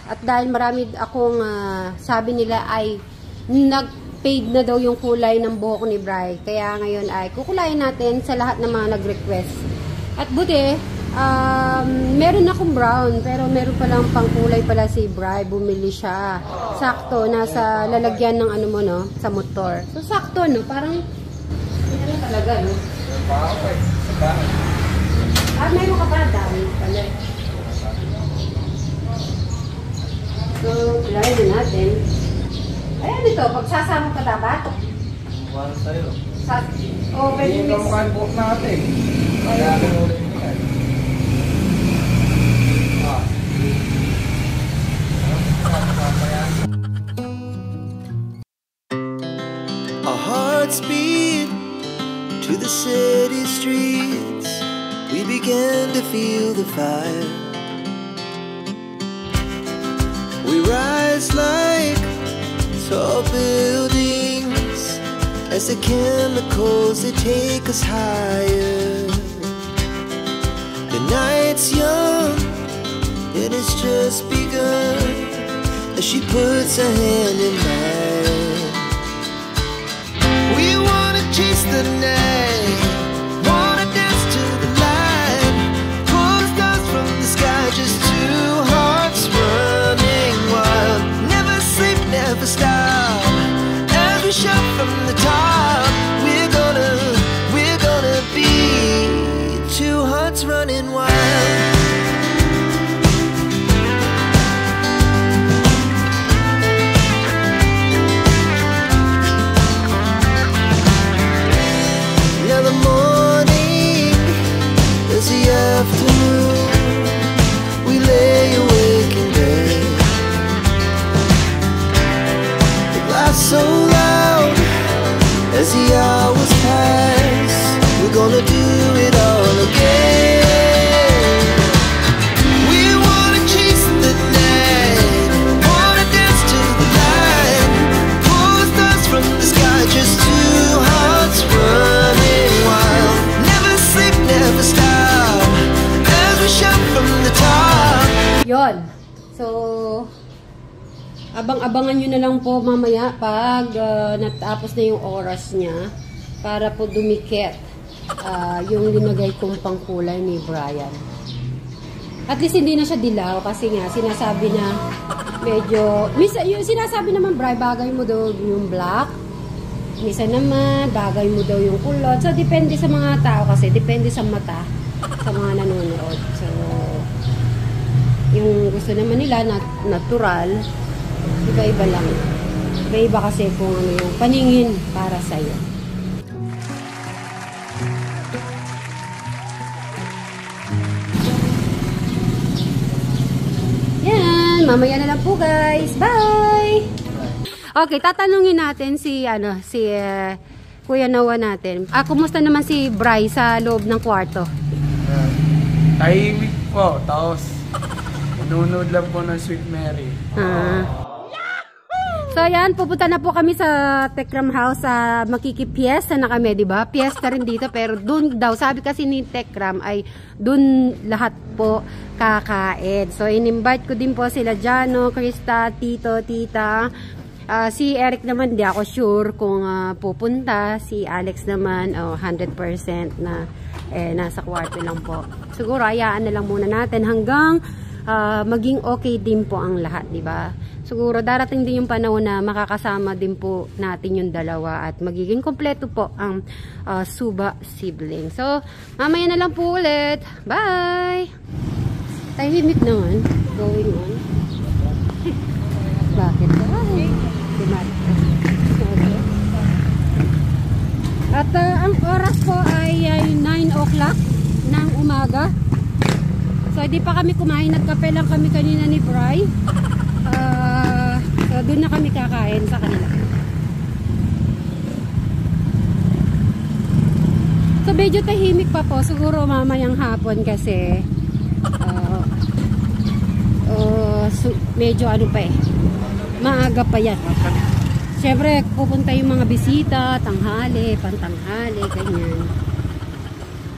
At dahil marami akong sabi nila ay nag-fade na daw yung kulay ng buhok ni Bri. Kaya ngayon ay kukulayin natin sa lahat ng mga nag-request. At buti, meron akong brown, pero meron palang pangkulay pala si Bri. Bumili siya. Sakto, nasa lalagyan ng ano mo, no? Sa motor. So, sakto, no? Parang, ano talaga, no? At mayroon ka pa, dami pala. So, kulayin din natin. Ayan ito, pagsasama ka dapat? Wala sa'yo. Pwede mix. Hindi ka mukhang buhok natin. Kaya ulit mo yan. Our hearts beat to the city streets. We began to feel the fire. We rise like tall buildings as the chemicals they take us higher. The night's young and it's just begun as she puts her hand in mine. We wanna chase the night, wanna dance to the light, pull the stars from the sky, just two hearts running wild. Never sleep, never stop, as we shout from the top. We're gonna be two hearts running wild. Now the morning is the afternoon. We lay awake in bed. It laughs so loud as the hours pass. We're gonna do it all again. We wanna chase the night, wanna dance to the light, pull the stars from the sky, just two hearts running wild. Never sleep, never stop, as we shout from the top. Yon. So, abang-abangan nyo na lang po mamaya pag natapos na yung oras niya para po dumikit yung linagay kong pangkulay ni Brian. At least hindi na siya dilaw kasi nga sinasabi na medyo, yung sinasabi naman Brian, bagay mo daw yung black. Minsan naman, bagay mo daw yung kulot. So, depende sa mga tao kasi, depende sa mata sa mga nanonood. So, yung gusto naman nila natural, iba-iba lang. Iba-iba kasi kung ano yung paningin para sa'yo. Yan, mamaya na lang po guys. Bye! Okay, tatanungin natin si Kuya Noah natin. Kumusta naman si Bri sa loob ng kwarto? Tahimik po, tapos nunod lang po ng Sweet Mary. So ayan, pupunta na po kami sa Tekram House. Makikipiesta na kami, di ba? Piesta rin dito, pero dun daw, sabi kasi ni Tekram ay dun lahat po kakain. So in-invite ko din po sila Jano, Krista, Tito, Tita. Si Eric naman, di ako sure kung pupunta. Si Alex naman, 100% na nasa kwarto lang po. Siguro, hayaan na lang muna natin hanggang maging okay din po ang lahat, di ba? Siguro, darating din yung panahon na makakasama din po natin yung dalawa at magiging kompleto po ang Suba sibling. So, mamaya na lang po ulit. Bye! Tahimik naman. Going on. Bakit? At ang oras po ay 9 o'clock ng umaga. So hindi pa kami kumain, nagkape lang kami kanina ni Bri. So doon na kami kakain sa kanila. So medyo tahimik pa po, siguro mamayang hapon kasi medyo ano pa maaga pa yan. Siyempre, pupunta yung mga bisita, tanghali, pantanghali, ganyan.